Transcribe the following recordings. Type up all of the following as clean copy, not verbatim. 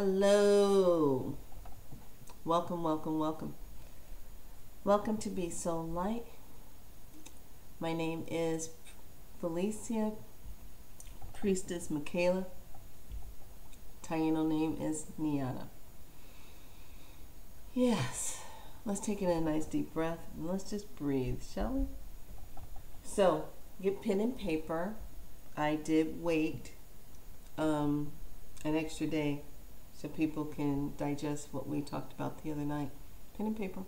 Hello. Welcome, welcome, welcome. Welcome to Be So Light. My name is Felicia, Priestess Michaela. Taino name is Niana. Yes. Let's take in a nice deep breath and let's just breathe, shall we? So, get pen and paper. I did wait an extra day so people can digest what we talked about the other night. Pen and paper.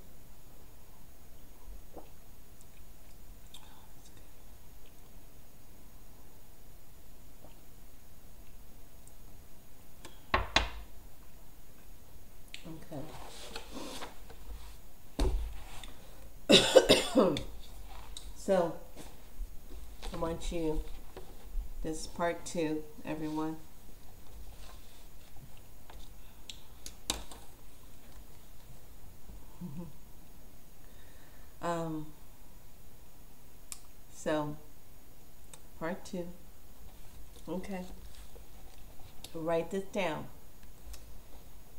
Okay. So, I want you, this is part 2, everyone. So, part 2. Okay. Write this down.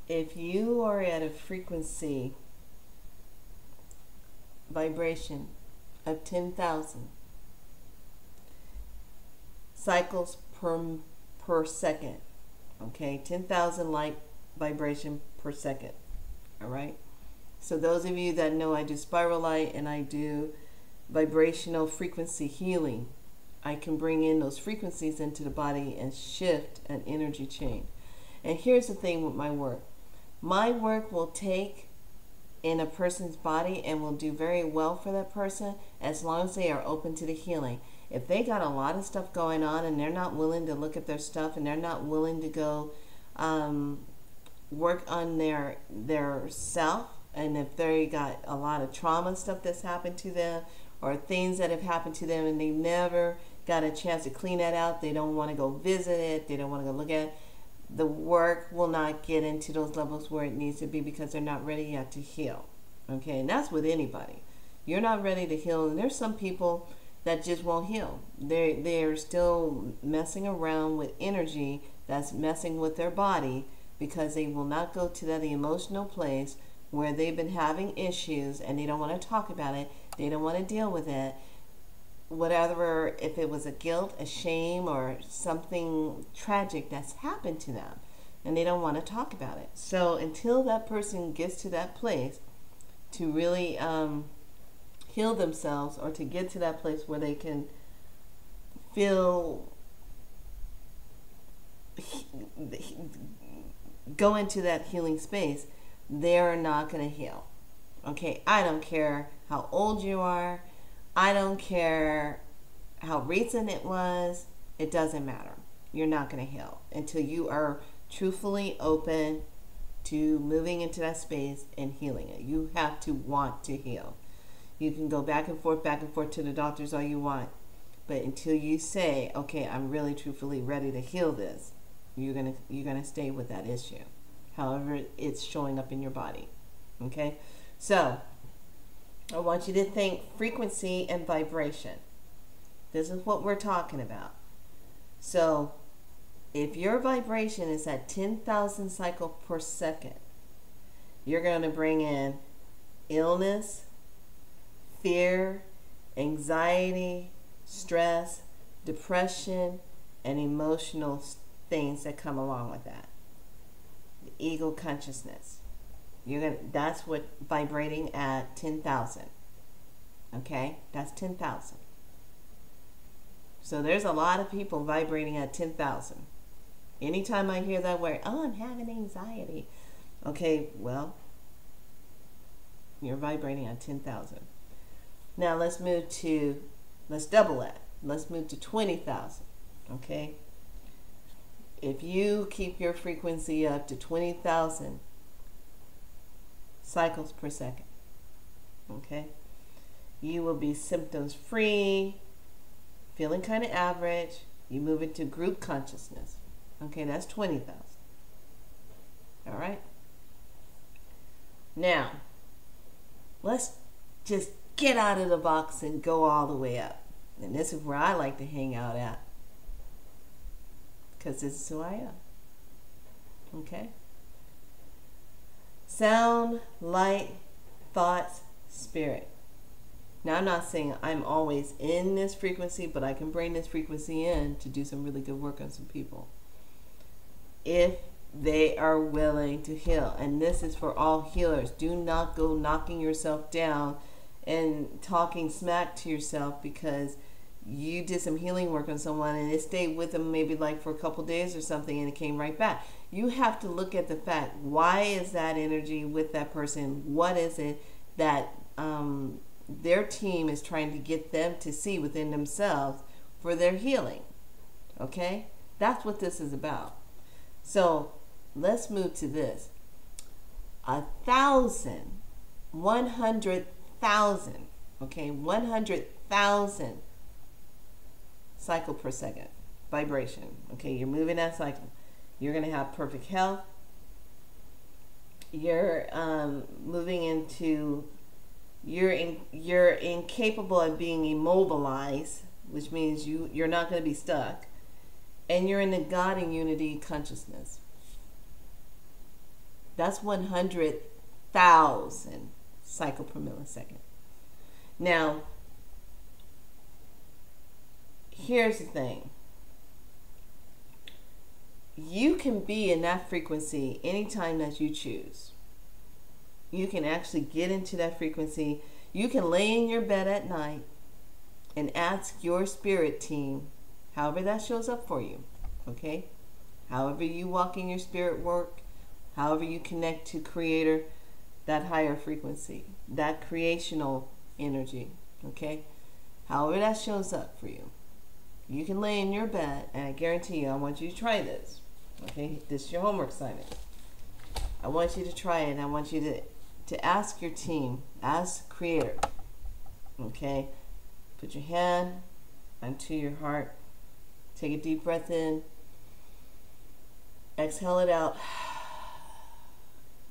If you are at a frequency, vibration of 10,000 cycles per second, okay, 10,000 light vibration per second, all right? So those of you that know I do spiral light and I do vibrational frequency healing, I can bring in those frequencies into the body and shift an energy chain. And here's the thing with my work. My work will take in a person's body and will do very well for that person as long as they are open to the healing. If they got a lot of stuff going on and they're not willing to look at their stuff and they're not willing to go work on their self, and if they got a lot of trauma stuff that's happened to them or things that have happened to them and they never got a chance to clean that out, they don't want to go visit it, they don't want to go look at it, the work will not get into those levels where it needs to be because they're not ready yet to heal. Okay, and that's with anybody. You're not ready to heal, and there's some people that just won't heal. They're still messing around with energy that's messing with their body because they will not go to that emotional place where they've been having issues and they don't want to talk about it. They don't want to deal with it. Whatever, if it was a guilt, a shame, or something tragic that's happened to them, and they don't want to talk about it. So until that person gets to that place to really heal themselves, or to get to that place where they can feel, go into that healing space, they're not going to heal. Okay, I don't care how old you are. I don't care how recent it was. It doesn't matter. You're not going to heal until you are truthfully open to moving into that space and healing it. You have to want to heal. You can go back and forth to the doctors all you want. But until you say, okay, I'm really truthfully ready to heal this, you're gonna stay with that issue. However it's showing up in your body. Okay? So I want you to think frequency and vibration. This is what we're talking about. So if your vibration is at 10,000 cycles per second, you're going to bring in illness, fear, anxiety, stress, depression, and emotional things that come along with that. The ego consciousness. That's what vibrating at 10,000. Okay? That's 10,000. So there's a lot of people vibrating at 10,000. Anytime I hear that word, oh, I'm having anxiety. Okay, well, you're vibrating at 10,000. Now let's double that. Let's move to 20,000. Okay? If you keep your frequency up to 20,000 cycles per second, okay, you will be symptoms free, feeling kind of average. You move into group consciousness. Okay, that's 20,000. All right. Now, let's just get out of the box and go all the way up. And this is where I like to hang out at, because this is who I am. Okay? Sound, light, thoughts, spirit. Now, I'm not saying I'm always in this frequency, but I can bring this frequency in to do some really good work on some people, if they are willing to heal. And this is for all healers. Do not go knocking yourself down and talking smack to yourself because you did some healing work on someone and it stayed with them maybe like for a couple days or something and it came right back. You have to look at the fact, why is that energy with that person? What is it that their team is trying to get them to see within themselves for their healing? Okay? That's what this is about. So let's move to this. 100,000, okay, 100,000 cycle per second vibration. Okay, you're moving that cycle. You're going to have perfect health. You're moving into, you're incapable of being immobilized, which means you're not going to be stuck. And you're in the God and unity consciousness. That's 100,000 cycle per millisecond. Now, here's the thing. You can be in that frequency anytime that you choose. You can actually get into that frequency. You can lay in your bed at night and ask your spirit team, however that shows up for you, okay? However you walk in your spirit work, however you connect to Creator, that higher frequency, that creational energy, okay? However that shows up for you. You can lay in your bed, and I guarantee you, I want you to try this, okay? This is your homework assignment. I want you to try it, and I want you to ask your team, ask Creator, okay? Put your hand onto your heart. Take a deep breath in. Exhale it out.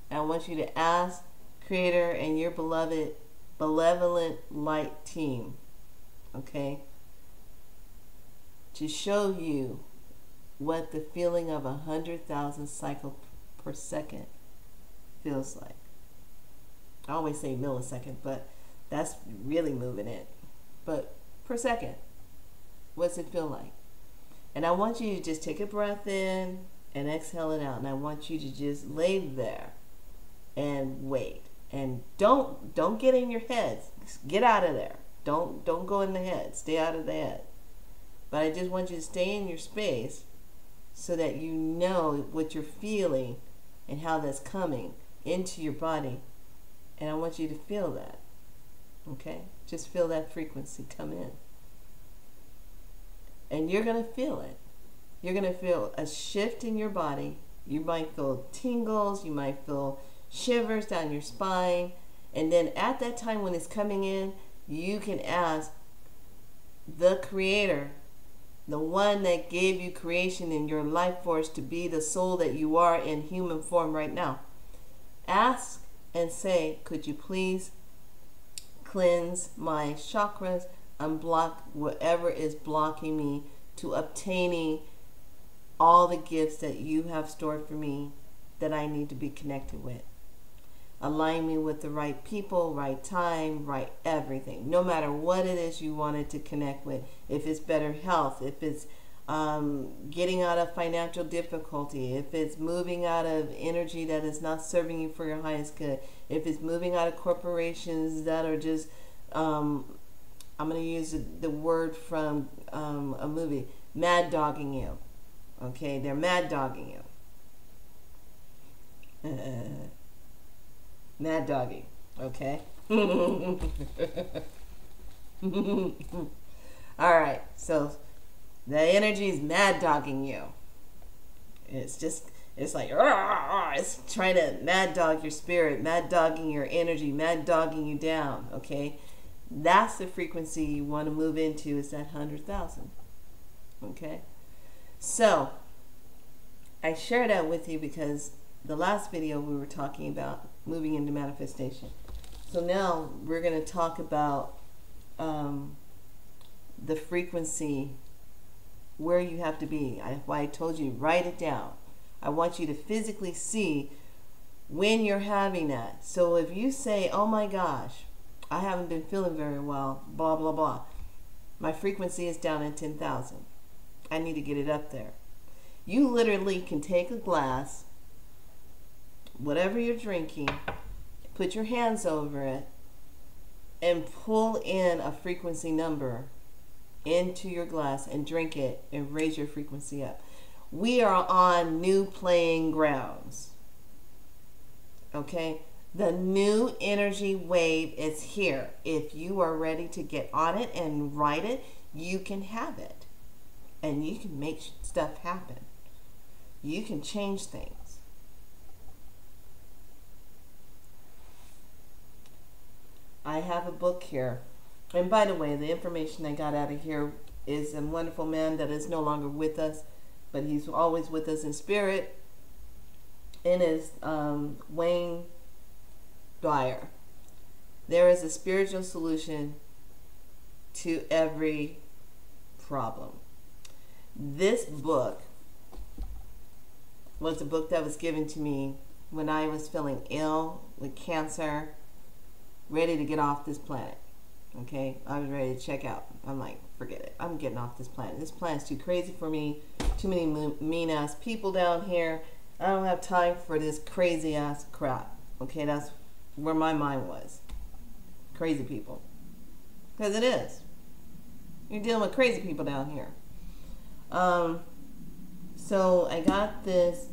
And I want you to ask Creator and your beloved, benevolent light team, okay, to show you what the feeling of 100,000 cycles per second feels like. I always say millisecond, but that's really moving it. But per second, what's it feel like? And I want you to just take a breath in and exhale it out. And I want you to just lay there and wait. And don't get in your head. Get out of there. Don't go in the head. Stay out of the head. But I just want you to stay in your space so that you know what you're feeling and how that's coming into your body. And I want you to feel that. Okay? Just feel that frequency come in. And you're going to feel it. You're going to feel a shift in your body. You might feel tingles. You might feel shivers down your spine. And then at that time when it's coming in, you can ask the Creator, the one that gave you creation and your life force to be the soul that you are in human form right now. Ask and say, could you please cleanse my chakras, unblock whatever is blocking me to obtaining all the gifts that you have stored for me that I need to be connected with. Align me with the right people, right time, right everything. No matter what it is you wanted to connect with. If it's better health, if it's getting out of financial difficulty, if it's moving out of energy that is not serving you for your highest good, if it's moving out of corporations that are just, I'm going to use the word from a movie, mad dogging you. Okay, they're mad dogging you. Mad dogging, okay? All right, so the energy is mad dogging you. It's like, it's trying to mad dog your spirit, mad dogging your energy, mad dogging you down, okay? That's the frequency you want to move into, is that 100,000, okay? So, I share that with you because the last video we were talking about moving into manifestation. So now we're going to talk about the frequency where you have to be. Why I told you, write it down. I want you to physically see when you're having that. So if you say, oh my gosh, I haven't been feeling very well, blah, blah, blah. My frequency is down at 10,000. I need to get it up there. You literally can take a glass, whatever you're drinking, put your hands over it, and pull in a frequency number into your glass and drink it and raise your frequency up. We are on new playing grounds. Okay? The new energy wave is here. If you are ready to get on it and ride it, you can have it. And you can make stuff happen. You can change things. I have a book here. And by the way, the information I got out of here is a wonderful man that is no longer with us, but he's always with us in spirit. And is Wayne Dyer. There is a spiritual solution to every problem. This book was a book that was given to me when I was feeling ill with cancer, ready to get off this planet. Okay, I was ready to check out. I'm like, forget it. I'm getting off this planet. This planet's too crazy for me. Too many mean-ass people down here. I don't have time for this crazy-ass crap. Okay, that's where my mind was. Crazy people. Because it is. You're dealing with crazy people down here. So I got this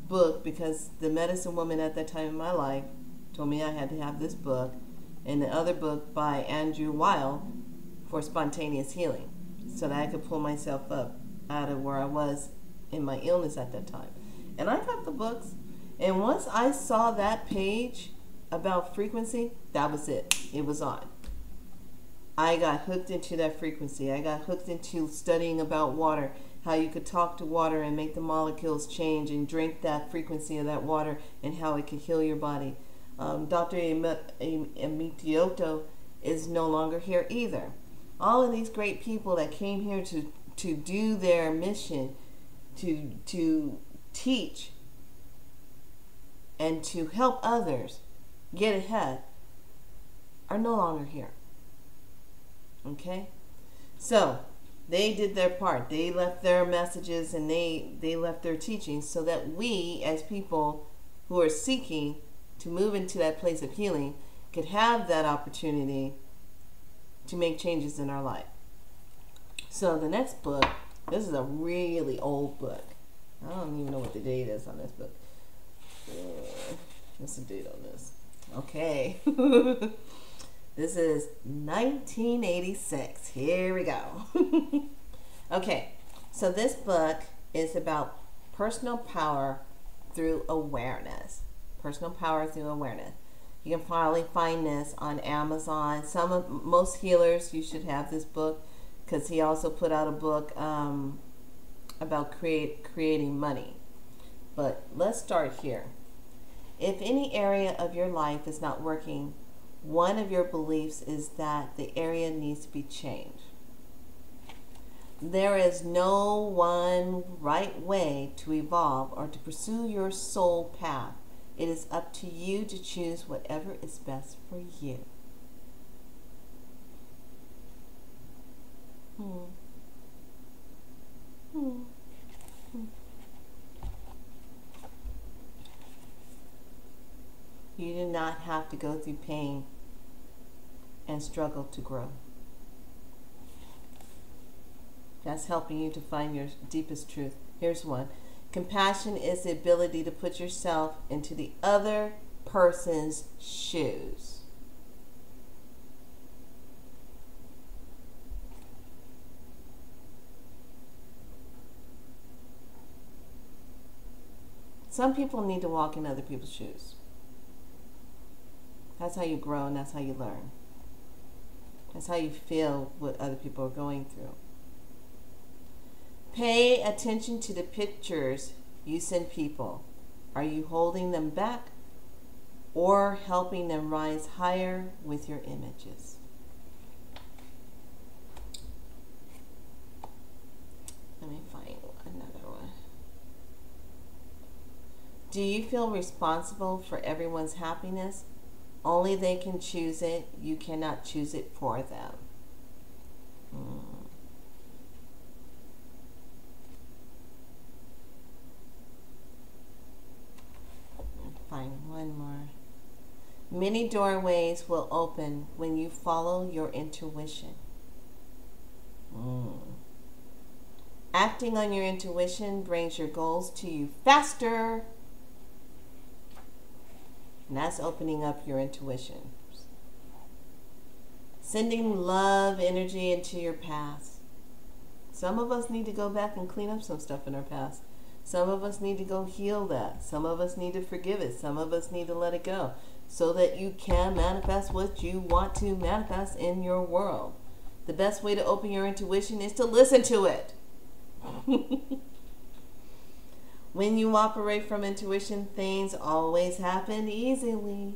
book because the medicine woman at that time in my life told me I had to have this book, and the other book by Andrew Weil for spontaneous healing, so that I could pull myself up out of where I was in my illness at that time. And I got the books, and once I saw that page about frequency, that was it. It was on. I got hooked into that frequency. I got hooked into studying about water, how you could talk to water and make the molecules change and drink that frequency of that water, and how it could heal your body. Dr. Amitioto is no longer here either. All of these great people that came here to do their mission, to teach and to help others get ahead, are no longer here. Okay? So they did their part. They left their messages and they left their teachings so that we as people who are seeking to move into that place of healing could have that opportunity to make changes in our life. So the next book, this is a really old book. I don't even know what the date is on this book. What's the date on this? Okay. This is 1986. Here we go. Okay, so this book is about personal power through awareness. Personal power through awareness. You can probably find this on Amazon. Most healers, you should have this book, because he also put out a book about creating money. But let's start here. If any area of your life is not working, one of your beliefs is that the area needs to be changed. There is no one right way to evolve or to pursue your soul path. It is up to you to choose whatever is best for you. You do not have to go through pain and struggle to grow. That's helping you to find your deepest truth. Here's one. Compassion is the ability to put yourself into the other person's shoes. Some people need to walk in other people's shoes. That's how you grow, and that's how you learn. That's how you feel what other people are going through. Pay attention to the pictures you send people. Are you holding them back or helping them rise higher with your images? Let me find another one. Do you feel responsible for everyone's happiness? Only they can choose it. You cannot choose it for them. Find one more. Many doorways will open when you follow your intuition. Acting on your intuition brings your goals to you faster. And that's opening up your intuition. Sending love energy into your past. Some of us need to go back and clean up some stuff in our past. Some of us need to go heal that. Some of us need to forgive it. Some of us need to let it go so that you can manifest what you want to manifest in your world. The best way to open your intuition is to listen to it. When you operate from intuition, things always happen easily.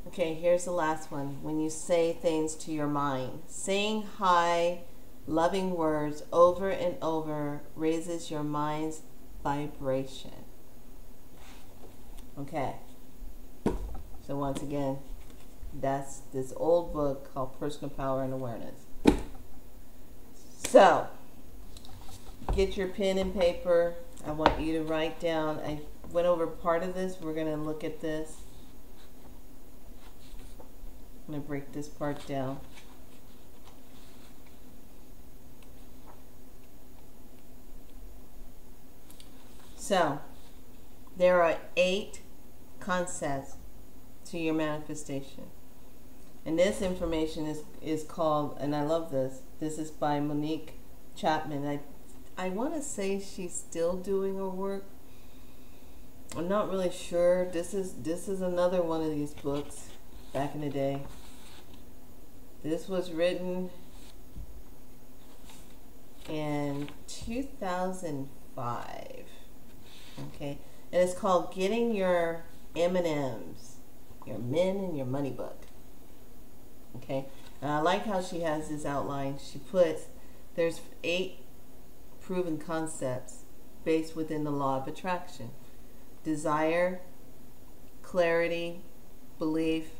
Okay, here's the last one. When you say things to your mind, saying hi, loving words over and over raises your mind's vibration. Okay. So once again, that's this old book called Personal Power and Awareness. So, get your pen and paper. I want you to write down. I went over part of this. We're going to look at this. I'm going to break this part down. So, there are 8 concepts to your manifestation. And this information is called, and I love this. This is by Monique Chapman. I want to say she's still doing her work. I'm not really sure. This is another one of these books back in the day. This was written in 2005. Okay, and it's called Getting Your M&Ms, Your Men and Your Money book. Okay, and I like how she has this outline. She puts, there's 8 proven concepts based within the law of attraction. Desire, clarity, belief,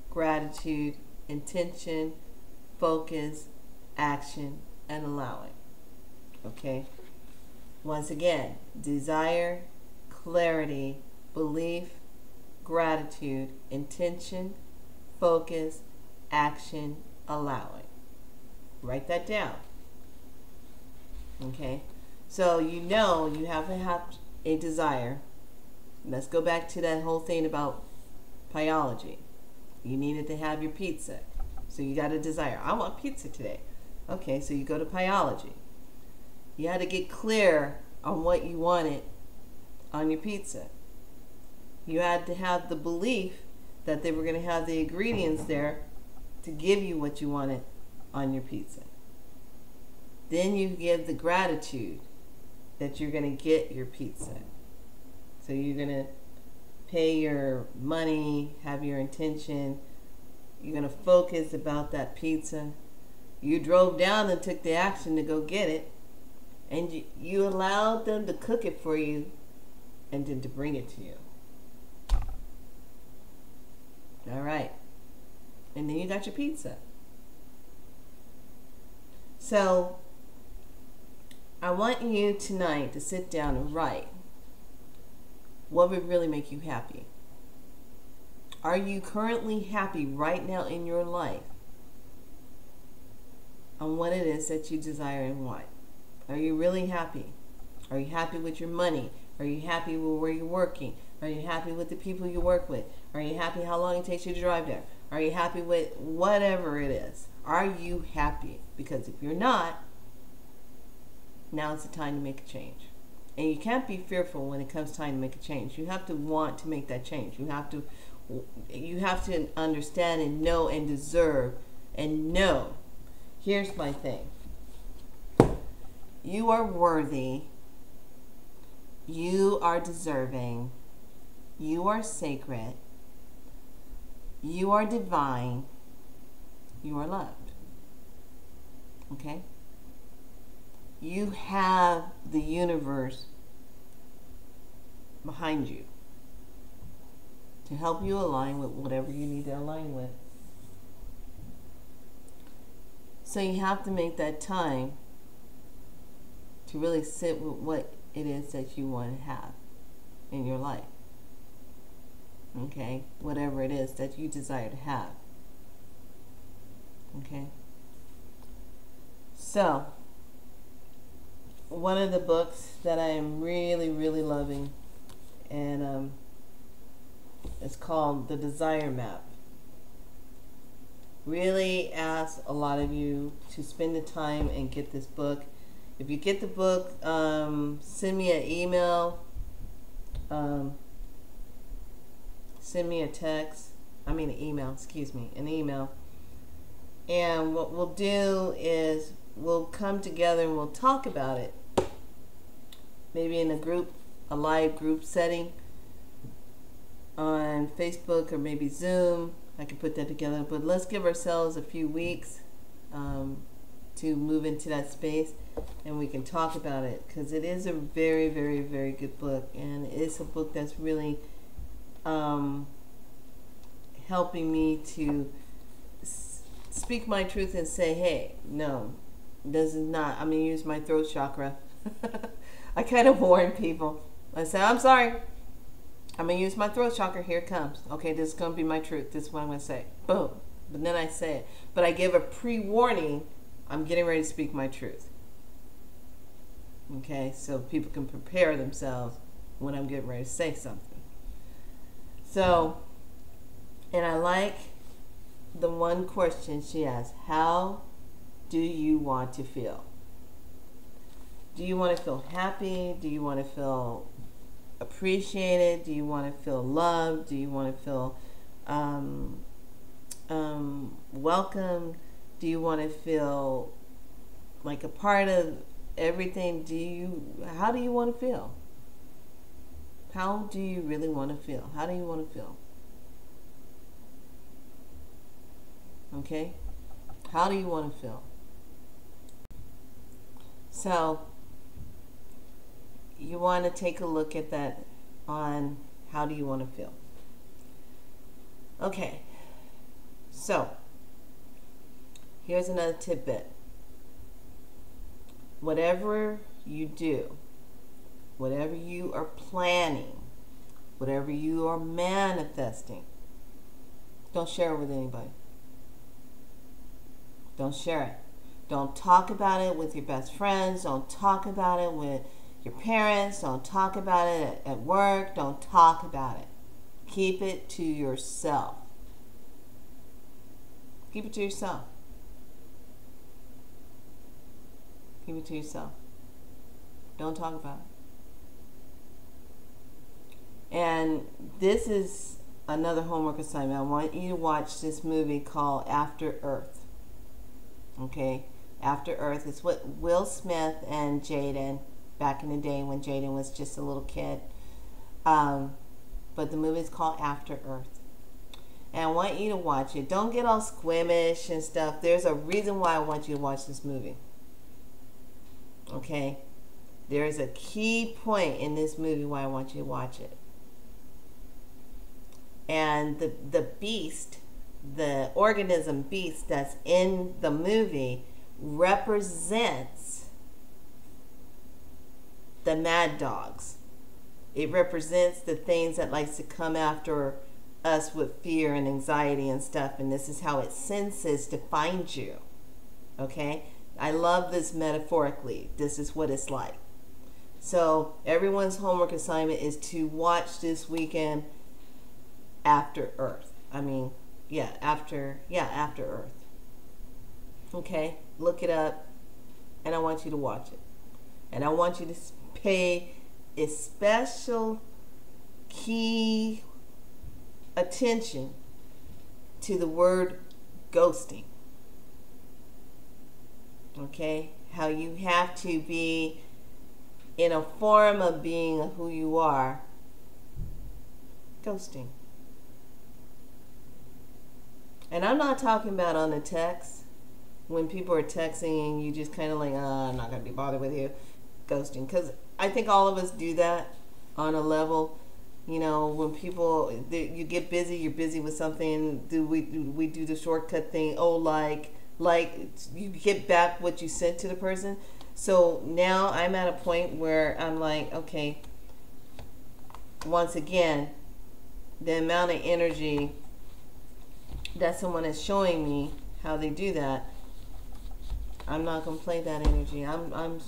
gratitude, intention, focus, action, and allowing. Okay, once again, desire, clarity, belief, gratitude, intention, focus, action, allowing. Write that down. Okay, so you know you have to have a desire. Let's go back to that whole thing about biology. You needed to have your pizza, so you got a desire. I want pizza today. Okay, so you go to biology. You had to get clear on what you wanted on your pizza. You had to have the belief that they were going to have the ingredients there to give you what you wanted on your pizza. Then you give the gratitude that you're going to get your pizza. So you're going to pay your money, have your intention. You're going to focus about that pizza. You drove down and took the action to go get it. And you allowed them to cook it for you and then to bring it to you. All right. And then you got your pizza. So I want you tonight to sit down and write what would really make you happy. Are you currently happy right now in your life on what it is that you desire and want? Are you really happy? Are you happy with your money? Are you happy with where you're working? Are you happy with the people you work with? Are you happy how long it takes you to drive there? Are you happy with whatever it is? Are you happy? Because if you're not, now it's the time to make a change. And you can't be fearful when it comes time to make a change. You have to want to make that change. You have to understand and know and deserve and know. Here's my thing. You are worthy. You are deserving. You are sacred. You are divine. You are loved. Okay? you have the universe behind you to help you align with whatever you need to align with. So you have to make that time to really sit with what it is that you want to have in your life. Okay? Whatever it is that you desire to have. Okay? So, one of the books that I am really, really loving, and it's called The Desire Map. Really ask a lot of you to spend the time and get this book. If you get the book, send me an email, send me a text, an email, an email. And what we'll do is we'll come together and we'll talk about it. Maybe in a live group setting on Facebook or maybe Zoom. I can put that together, but let's give ourselves a few weeks to move into that space, and we can talk about it, because it is a very, very, very good book, and it's a book that's really helping me to speak my truth and say, hey, no, this is not, I'm going to use my throat chakra. I kind of warn people. I say, I'm sorry, I'm going to use my throat chakra. Here it comes. Okay, this is going to be my truth. This is what I'm going to say. Boom. But then I say it. But I give a pre-warning. I'm getting ready to speak my truth. Okay, so people can prepare themselves when I'm getting ready to say something. So, and I like the one question she asked, how do you want to feel? Do you want to feel happy? Do you want to feel appreciated? Do you want to feel loved? Do you want to feel welcomed? Do you want to feel like a part of everything? How do you want to feel? How do you really want to feel? How do you want to feel? Okay? How do you want to feel? So, you want to take a look at that on how do you want to feel. Okay, so here's another tidbit. Whatever you do, whatever you are planning, whatever you are manifesting, don't share it with anybody. Don't share it. Don't talk about it with your best friends. Don't talk about it with your parents. Don't talk about it at work. Don't talk about it. Keep it to yourself. Keep it to yourself. Keep it to yourself. Don't talk about it. And this is another homework assignment. I want you to watch this movie called After Earth. Okay? After Earth. It's what Will Smith and Jaden, back in the day when Jaden was just a little kid. But the movie is called After Earth. And I want you to watch it. Don't get all squeamish and stuff. There's a reason why I want you to watch this movie. Okay? There's a key point in this movie why I want you to watch it. And the beast, the organism beast that's in the movie represents the mad dogs. It represents the things that likes to come after us with fear and anxiety and stuff, and this is how it senses to find you. Okay? I love this metaphorically. This is what it's like. So everyone's homework assignment is to watch this weekend After Earth. After Earth. Okay? Look it up, and I want you to watch it. And I want you to pay a special key attention to the word ghosting. Okay? How you have to be in a form of being who you are. Ghosting. And I'm not talking about on the text. when people are texting and you just kind of like, I'm not going to be bothered with you, ghosting. Because I think all of us do that on a level. You know, when people, you get busy, you're busy with something, we do the shortcut thing, oh, like you get back what you sent to the person. So now I'm at a point where I'm like, okay, once again, the amount of energy that someone is showing me, how they do that, I'm not gonna play that energy. I'm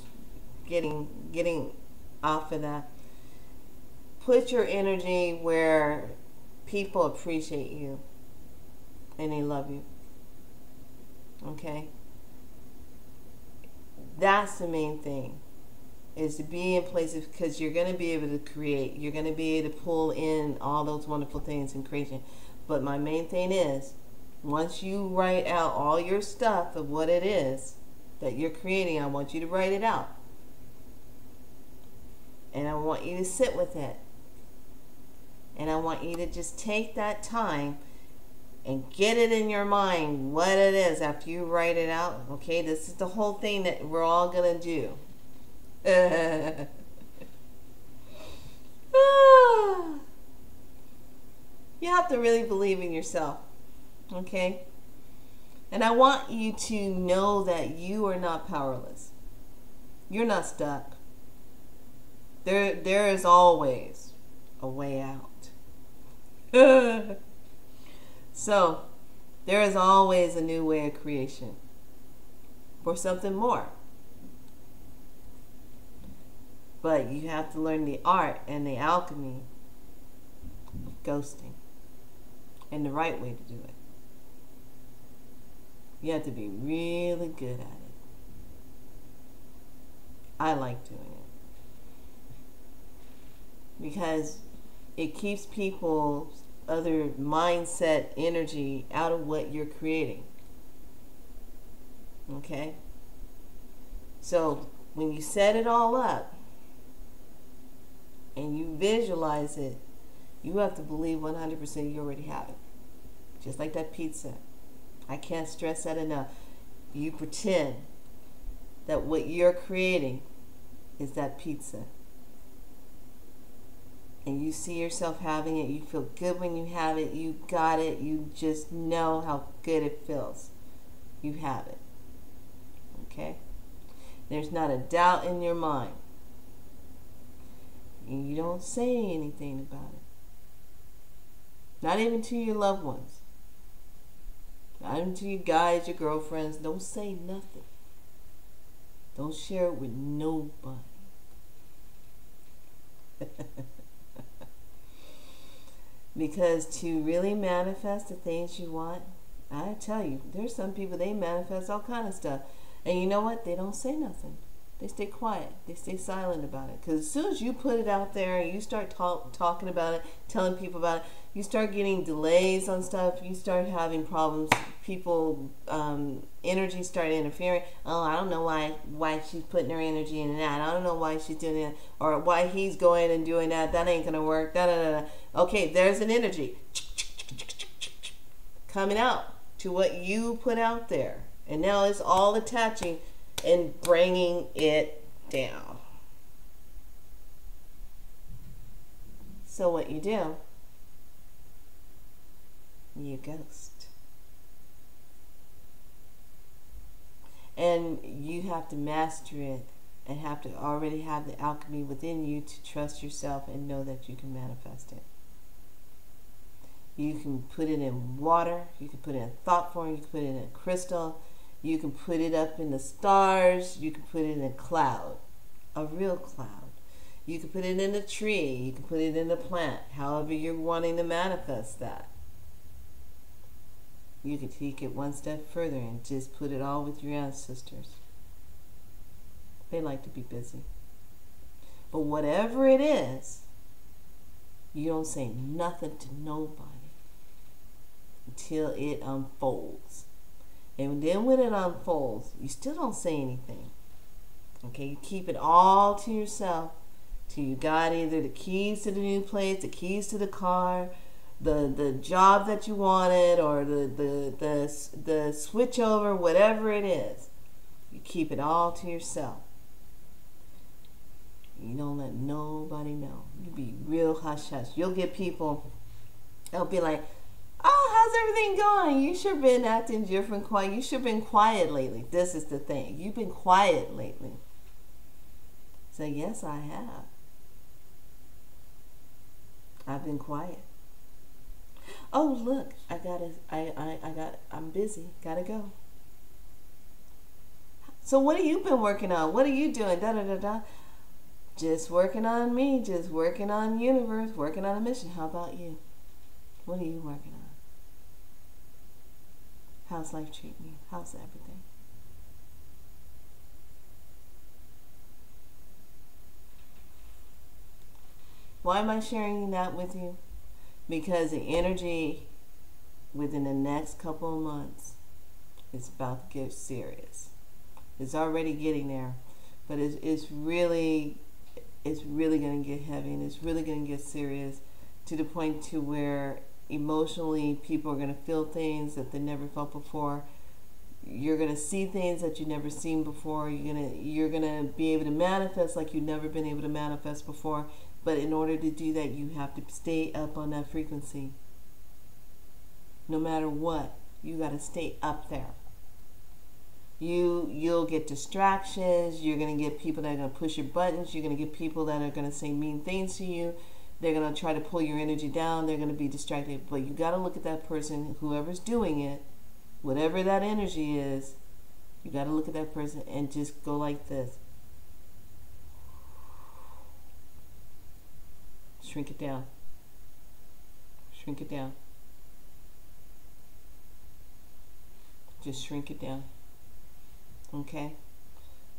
getting off of that. Put your energy where people appreciate you and they love you. Okay? That's the main thing, is to be in places, because you're going to be able to create. You're going to be able to pull in all those wonderful things in creation. But my main thing is, once you write out all your stuff of what it is that you're creating, I want you to write it out. And I want you to sit with it. And I want you to just take that time and get it in your mind what it is after you write it out. Okay, this is the whole thing that we're all going to do. You have to really believe in yourself. Okay? And I want you to know that you are not powerless. You're not stuck. There is always a way out. So, there is always a new way of creation for something more. But you have to learn the art and the alchemy of ghosting and the right way to do it. You have to be really good at it. I like doing it because it keeps people's other mindset energy out of what you're creating. Okay? So when you set it all up and you visualize it, you have to believe 100% you already have it. Just like that pizza. I can't stress that enough. You pretend that what you're creating is that pizza. And you see yourself having it. You feel good when you have it. You got it. You just know how good it feels. You have it. Okay? There's not a doubt in your mind. And you don't say anything about it. Not even to your loved ones. Not even to your guys, your girlfriends. Don't say nothing. Don't share it with nobody. Because to really manifest the things you want, I tell you, there's some people, they manifest all kind of stuff. And you know what? They don't say nothing. They stay quiet. They stay silent about it. Because as soon as you put it out there and you start talking about it, telling people about it, you start getting delays on stuff. You start having problems. People, energy start interfering. Oh, I don't know why she's putting her energy in that. I don't know why she's doing that. Or why he's going and doing that. That ain't going to work. Da, da, da, da. Okay, there's an energy coming out to what you put out there. And now it's all attaching and bringing it down. So what you do, you ghost. And you have to master it and have to already have the alchemy within you to trust yourself and know that you can manifest it. You can put it in water, you can put it in thought form, you can put it in a crystal, you can put it up in the stars, you can put it in a cloud, a real cloud. You can put it in a tree, you can put it in a plant, however you're wanting to manifest that. You can take it one step further and just put it all with your ancestors. They like to be busy. But whatever it is, you don't say nothing to nobody until it unfolds. And then when it unfolds, you still don't say anything. Okay, you keep it all to yourself till you got either the keys to the new place, the keys to the car, the job that you wanted, or the switch over, whatever it is. You keep it all to yourself. You don't let nobody know. You be real hush hush. You'll get people, they'll be like, oh, how's everything going? You sure been acting different, quiet. You sure been quiet lately. This is the thing. You've been quiet lately. Say, yes, I have. I've been quiet. Oh, look, I'm busy. Gotta go. So what have you been working on? What are you doing? Da da da da. Just working on me. Just working on universe. Working on a mission. How about you? What are you working on? How's life treating you? How's everything? Why am I sharing that with you? Because the energy within the next couple of months is about to get serious. It's already getting there, but it's really going to get heavy, and it's really going to get serious, to the point to where emotionally people are going to feel things that they never felt before. You're going to see things that you've never seen before. You're going to be able to manifest like you've never been able to manifest before. But in order to do that, you have to stay up on that frequency. No matter what, you got to stay up there. You'll get distractions. You're going to get people that are going to push your buttons. You're going to get people that are going to say mean things to you. They're going to try to pull your energy down. They're going to be distracted. But you got to look at that person, whoever's doing it, whatever that energy is, you got to look at that person and just go like this. Shrink it down. Shrink it down. Just shrink it down. Okay?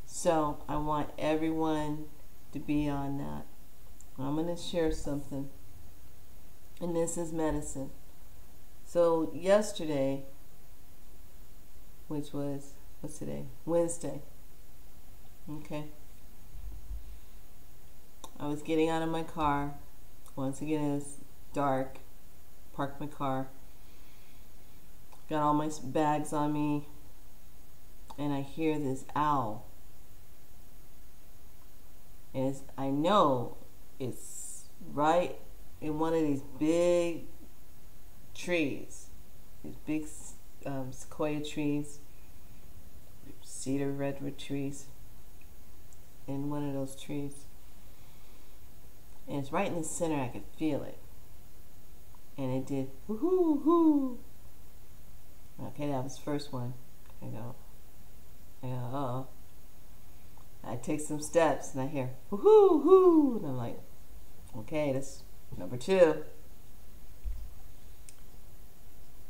So I want everyone to be on that. I'm going to share something. And this is medicine. So yesterday, which was, what's today? Wednesday. Okay? I was getting out of my car. Once again, it was dark. Parked my car. Got all my bags on me. And I hear this owl. And I know it's right in one of these big trees. These big sequoia trees. Cedar redwood trees. In one of those trees. And it's right in the center. I could feel it. And it did whoo hoo. Okay, that was the first one. I go, uh-oh. I take some steps and I hear whoo hoo. And I'm like, okay, that's number 2.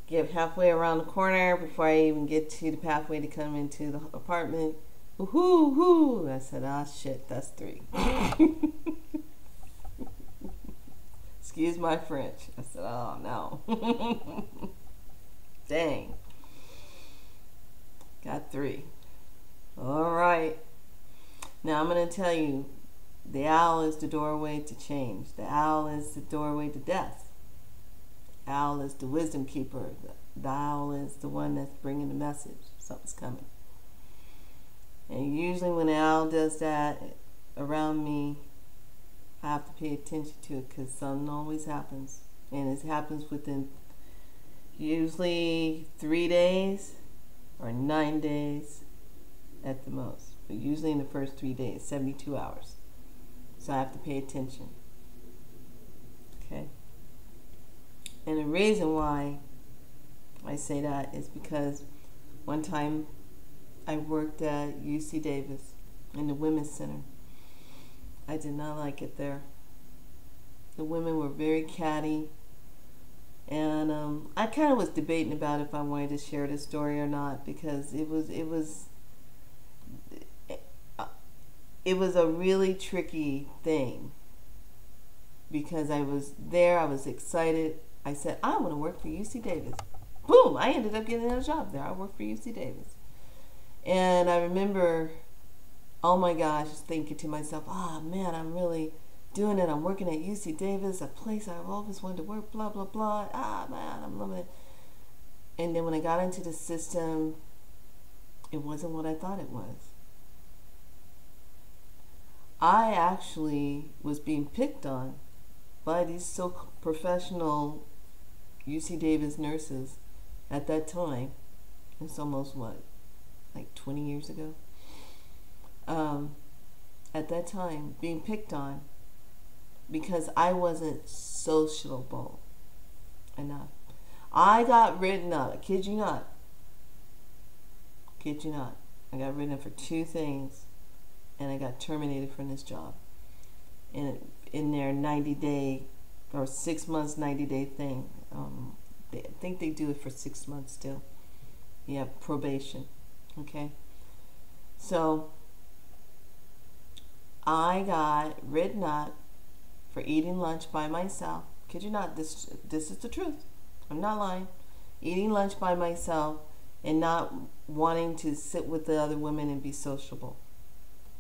Get halfway around the corner before I even get to the pathway to come into the apartment. Whoo hoo. I said, ah, shit, that's 3. Excuse my French. I said, oh, no. Dang. Got 3. All right. Now I'm going to tell you, the owl is the doorway to change. The owl is the doorway to death. The owl is the wisdom keeper. The owl is the one that's bringing the message. Something's coming. And usually when the owl does that around me, I have to pay attention to it, because something always happens. And it happens within usually 3 days or 9 days at the most. But usually in the first 3 days, 72 hours. So I have to pay attention. Okay? And the reason why I say that is because one time I worked at UC Davis in the Women's Center. I did not like it there. The women were very catty, and I kind of was debating about if I wanted to share this story or not, because it was a really tricky thing, because I was there, I was excited. I said, I want to work for UC Davis. Boom! I ended up getting a job there. I worked for UC Davis. And I remember, oh my gosh, thinking to myself, oh man, I'm really doing it. I'm working at UC Davis, a place I've always wanted to work, blah, blah, blah. Ah, man, I'm loving it. And then when I got into the system, it wasn't what I thought it was. I actually was being picked on by these so professional UC Davis nurses at that time. It's almost what, like 20 years ago? At that time, being picked on because I wasn't sociable enough. I got written up. I kid you not. Kid you not. I got written up for 2 things, and I got terminated from this job. In their 90-day or 6 months, 90-day thing. I think they do it for 6 months still. You have probation. Okay. So I got written up for eating lunch by myself. Kid you not, this is the truth. I'm not lying. Eating lunch by myself and not wanting to sit with the other women and be sociable.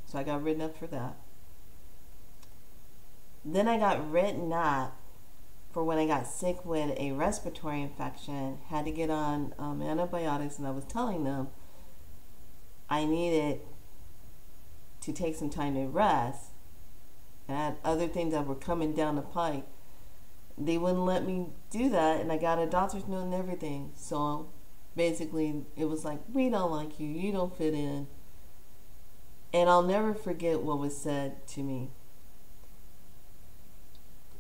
So I got written up for that. Then I got written up for when I got sick with a respiratory infection, had to get on antibiotics, and I was telling them I needed to take some time to rest, and I had other things that were coming down the pike. They wouldn't let me do that, and I got a doctor's note and everything. So basically it was like, we don't like you, you don't fit in. And I'll never forget what was said to me.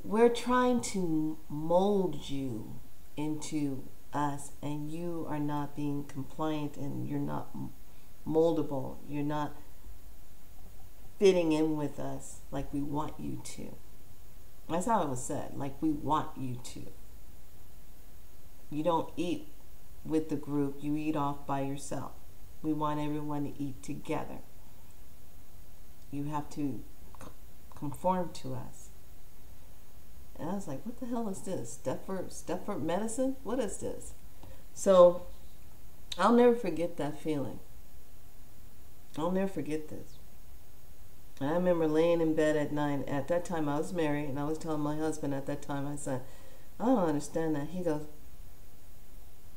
We're trying to mold you into us, and you are not being compliant, and you're not moldable. You're not fitting in with us like we want you to. That's how it was said, like we want you to. You don't eat with the group, you eat off by yourself. We want everyone to eat together. You have to conform to us. And I was like, what the hell is this? Stepford medicine? What is this? So I'll never forget that feeling. I'll never forget this. And I remember laying in bed at night. At that time I was married, and I was telling my husband at that time, I said, I don't understand that. He goes,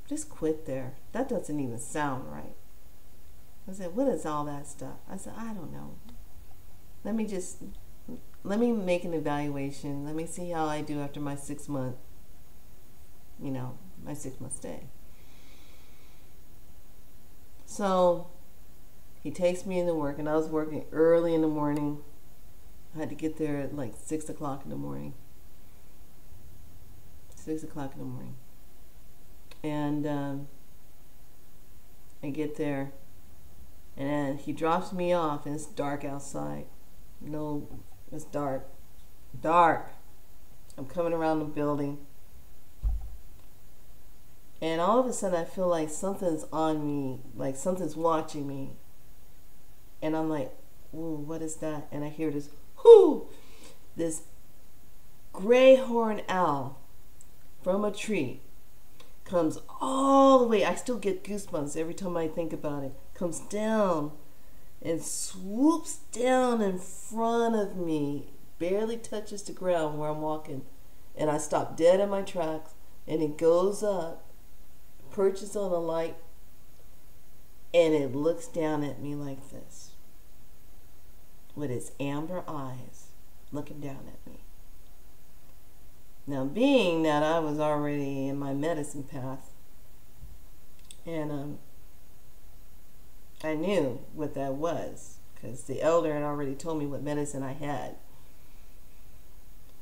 just quit there. That doesn't even sound right. I said, what is all that stuff? I said, I don't know. Let me make an evaluation. Let me see how I do after my 6 month, my 6 month stay. So he takes me into work, and I was working early in the morning. I had to get there at like 6 o'clock in the morning. 6 o'clock in the morning. And I get there, and then he drops me off, and it's dark outside. No, it's dark. Dark. I'm coming around the building, and all of a sudden I feel like something's on me, like something's watching me. And I'm like, ooh, what is that? And I hear this, whoo, this gray horned owl from a tree comes all the way. I still get goosebumps every time I think about it. Comes down and swoops down in front of me, barely touches the ground where I'm walking. And I stop dead in my tracks, and it goes up, perches on a light, and it looks down at me like this, with its amber eyes looking down at me. Now, being that I was already in my medicine path, and I knew what that was, because the elder had already told me what medicine I had.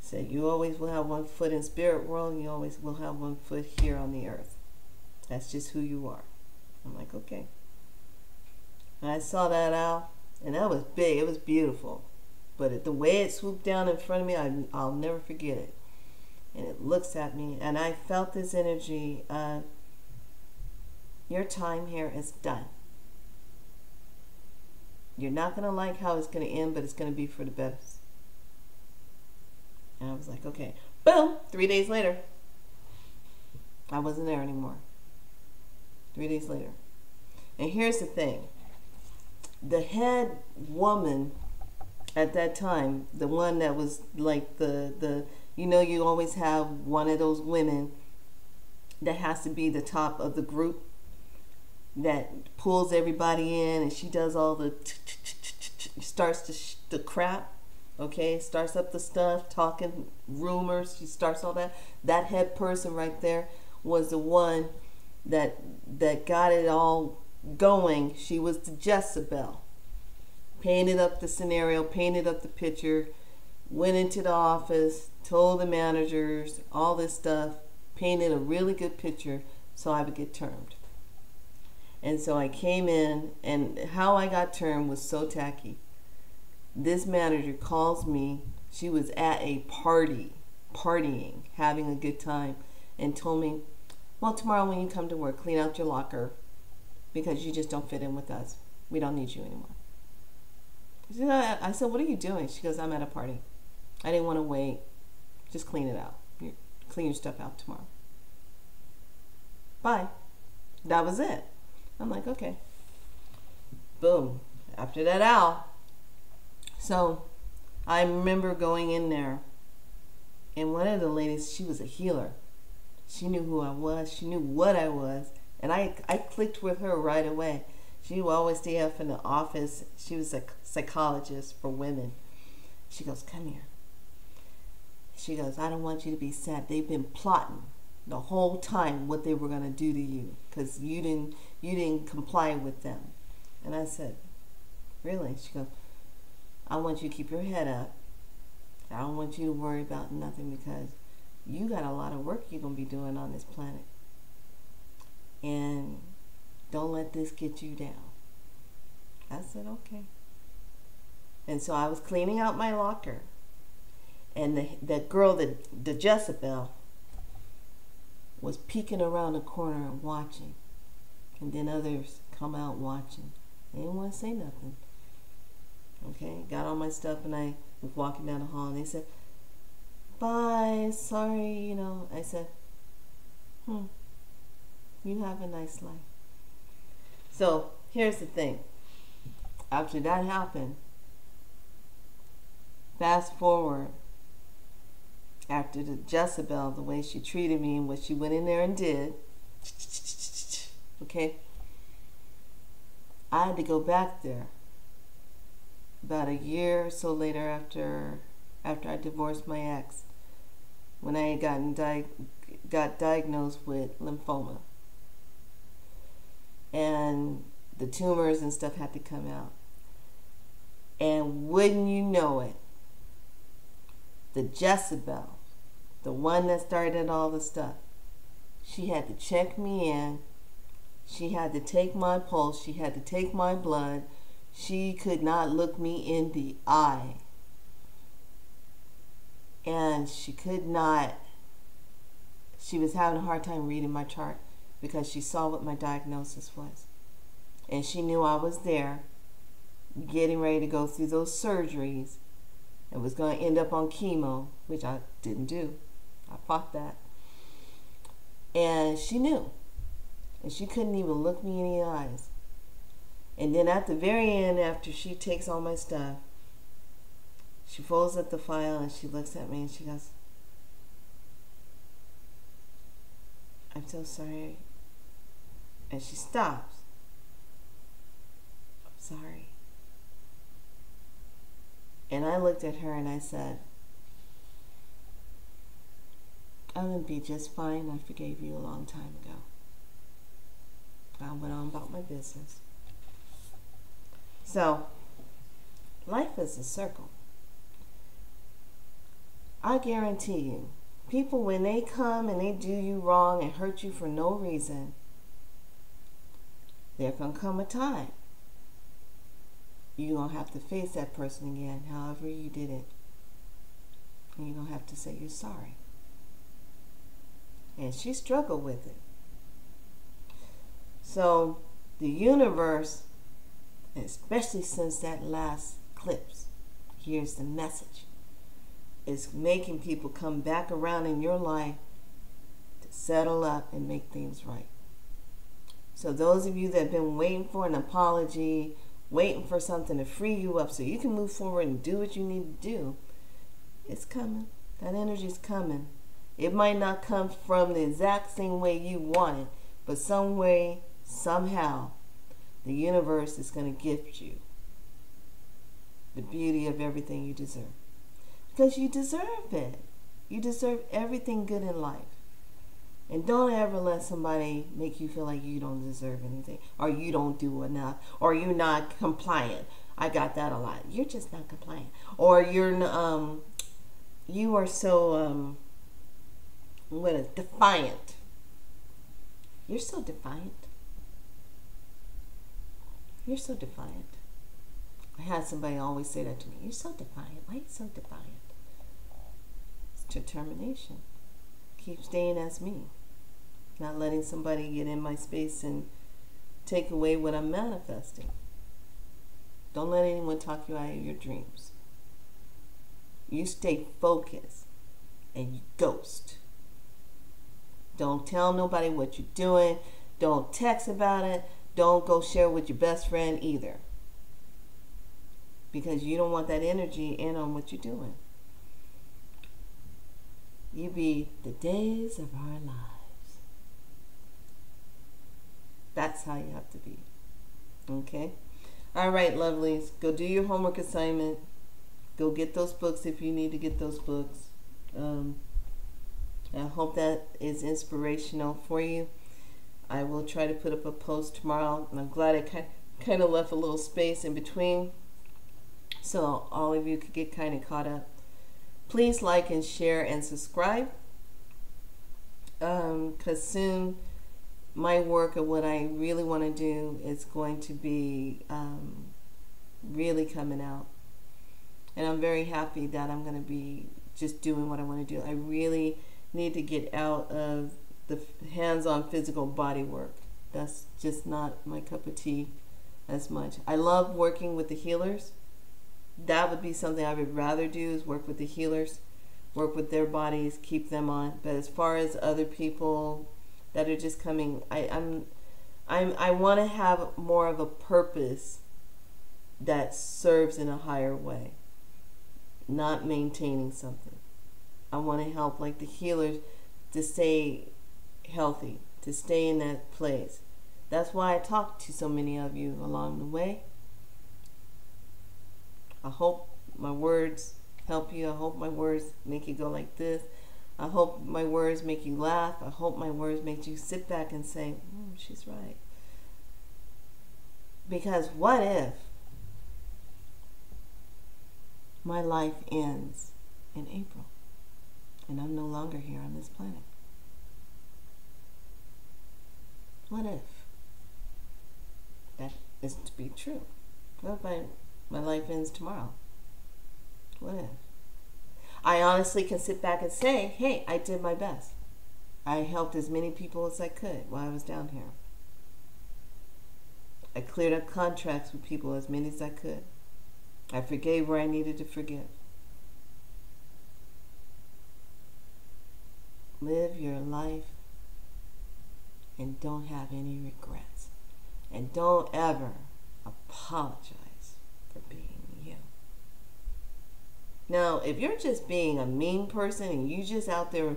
Said, you always will have one foot in spirit world, and you always will have one foot here on the earth. That's just who you are. I'm like, okay. And I saw that owl, and that was big. It was beautiful. But the way it swooped down in front of me, I'll never forget it. And it looks at me, and I felt this energy of, your time here is done. You're not going to like how it's going to end, but it's going to be for the best. And I was like, okay. Boom! 3 days later, I wasn't there anymore. 3 days later. And here's the thing. The head woman at that time, the one that was like the you always have one of those women that has to be the top of the group that pulls everybody in, and she does all the starts the crap, okay, starts up the stuff, talking rumors, she starts all that. That head person right there was the one that got it all going. She was the Jezebel. Painted up the scenario, painted up the picture, went into the office, told the managers all this stuff, painted a really good picture so I would get termed. And so I came in, and how I got termed was so tacky. This manager calls me. She was at a party, partying, having a good time, and told me, well, tomorrow when you come to work, clean out your locker because you just don't fit in with us. We don't need you anymore. I said, what are you doing? She goes, I'm at a party. I didn't want to wait. Just clean it out. Clean your stuff out tomorrow. Bye. That was it. I'm like, okay. Boom. After that, out. So I remember going in there, and one of the ladies, she was a healer. She knew who I was. She knew what I was. And I clicked with her right away. She would always stay up in the office. She was a psychologist for women. She goes, come here. She goes, I don't want you to be sad. They've been plotting the whole time what they were going to do to you because you didn't comply with them. And I said, really? She goes, I want you to keep your head up. I don't want you to worry about nothing because you got a lot of work you're going to be doing on this planet. And don't let this get you down. I said, okay. And so I was cleaning out my locker. And the girl, the Jezebel, was peeking around the corner and watching. And then others come out watching. They didn't want to say nothing. Okay, got all my stuff and I was walking down the hall and they said, bye, sorry, I said, you have a nice life. So here's the thing. After that happened, fast forward, after the Jezebel, the way she treated me and what she went in there and did, okay, I had to go back there about a year or so later after I divorced my ex, when I had got diagnosed with lymphoma. And the tumors and stuff had to come out. And wouldn't you know it, the Jezebel, the one that started all the stuff, she had to check me in. She had to take my pulse. She had to take my blood. She could not look me in the eye. And she was having a hard time reading my chart because she saw what my diagnosis was. And she knew I was there getting ready to go through those surgeries and was going to end up on chemo, which I didn't do. I fought that. And she knew. And she couldn't even look me in the eyes. And then at the very end, after she takes all my stuff, she folds up the file and she looks at me and she goes, I'm so sorry. And she stops. I'm sorry. And I looked at her and I said, I'm going to be just fine. I forgave you a long time ago. I went on about my business. So, life is a circle. I guarantee you, people, when they come and they do you wrong and hurt you for no reason, there can come a time you're going to have to face that person again, however you did it. And you're going to have to say you're sorry. And she struggled with it. So the universe, especially since that last clips, here's the message, is making people come back around in your life to settle up and make things right. So those of you that have been waiting for an apology waiting for something to free you up so you can move forward and do what you need to do, it's coming. That energy is coming. It might not come from the exact same way you want it, but some way, somehow, the universe is going to gift you the beauty of everything you deserve. Because you deserve it. You deserve everything good in life. And don't ever let somebody make you feel like you don't deserve anything, or you don't do enough, or you're not compliant. I got that a lot. You're just not compliant. Or you are so defiant. You're so defiant. You're so defiant. I had somebody always say that to me. You're so defiant. Why are you so defiant? It's determination. Keep staying as me. Not letting somebody get in my space and take away what I'm manifesting. Don't let anyone talk you out of your dreams. You stay focused and you ghost. Don't tell nobody what you're doing. Don't text about it. Don't go share with your best friend either. Because you don't want that energy in on what you're doing. You be the days of our lives. That's how you have to be. Okay? All right, lovelies. Go do your homework assignment. Go get those books if you need to get those books. I hope that is inspirational for you. I will try to put up a post tomorrow. And I'm glad I kind of left a little space in between so all of you could get kind of caught up. Please like and share and subscribe, because soon my work of what I really want to do is going to be really coming out. And I'm very happy that I'm going to be just doing what I want to do. I really need to get out of the hands-on physical body work. That's just not my cup of tea as much. I love working with the healers. That would be something I would rather do, is work with the healers, work with their bodies, keep them on. But as far as other people that are just coming, I want to have more of a purpose that serves in a higher way, not maintaining something. I want to help, like the healers, to stay healthy, to stay in that place. That's why I talked to so many of you along the way. I hope my words help you. I hope my words make you go like this. I hope my words make you laugh. I hope my words make you sit back and say, she's right. Because what if my life ends in April and I'm no longer here on this planet? What if that is to be true? What if my life ends tomorrow? What if? I honestly can sit back and say, hey, I did my best. I helped as many people as I could while I was down here. I cleared up contracts with people, as many as I could. I forgave where I needed to forgive. Live your life and don't have any regrets. And don't ever apologize for being you. Now, if you're just being a mean person and you just out there,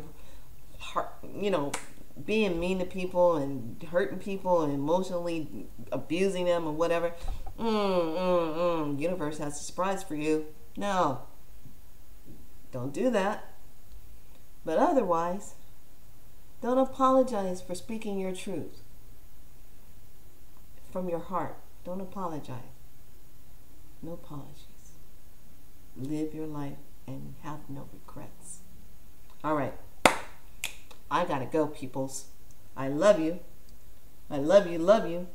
being mean to people and hurting people and emotionally abusing them or whatever, universe has a surprise for you. No, don't do that. But otherwise, don't apologize for speaking your truth from your heart. Don't apologize. No apologies. Live your life and have no regrets. All right. I gotta go, peoples. I love you. I love you, love you.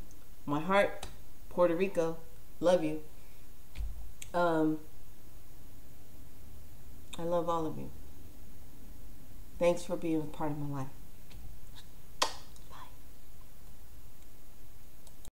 My heart, Puerto Rico, love you. I love all of you. Thanks for being a part of my life.